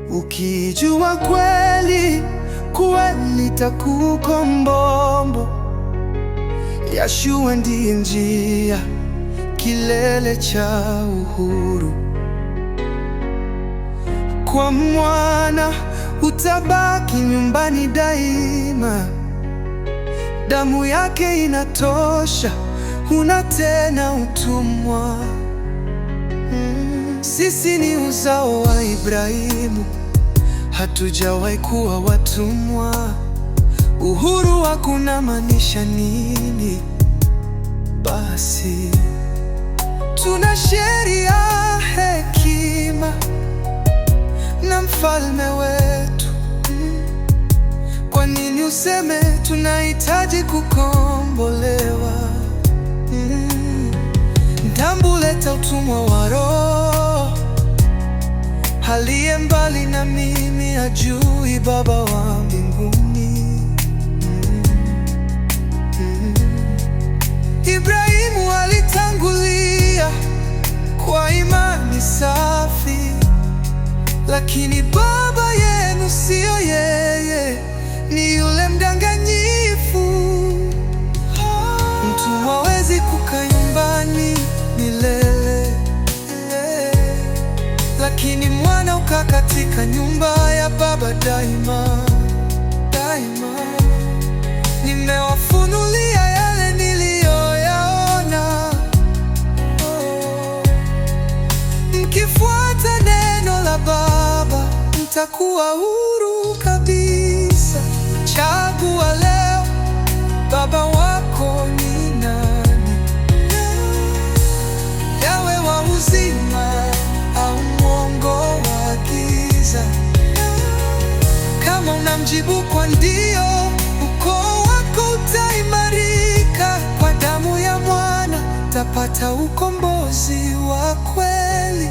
Ukijua kweli, kweli takukomboa. Yeshua ndiye njia, kilele cha uhuru. Kwa mwana utabaki nyumbani daima. Damu yake inatosha, huna tena utumwa. Sisi ni uzao wa Ibrahimu, hatujawahi kuwa watumwa. Uhuru hakuna maanisha nini? Basi tuna sheria, hekima na mfalme wetu. Kwa nini useme tunahitaji kukombolewa? Nitambuleta utumwa wa roho, aliye mbali na mimi hajui Baba wa mbinguni. Ibrahimu alitangulia kwa imani safi, lakini baba yenu siyo yeye, ni yule mdanganyifu. Mtumwa hawezi kukaa nyumbani milele, lakini mwana hukaa katika nyumba ya baba daima, daima. Nimewafunulia yale niliyoyaona. Mkifuata neno la Baba, mtakuwa huru kabisa. Chagua leo, baba wako ni nani? Yawe wa uzima au mwongo wa giza? Kama unamjibu kwa ndio, ukoo wako utaimarika. Kwa damu ya mwana utapata ukombozi wa kweli.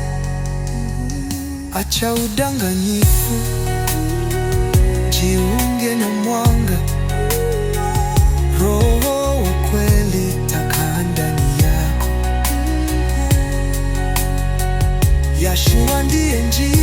Acha udanganyifu, jiunge na mwanga. Roho wa kweli takaa ndani yako. Yeshua ndiye njia.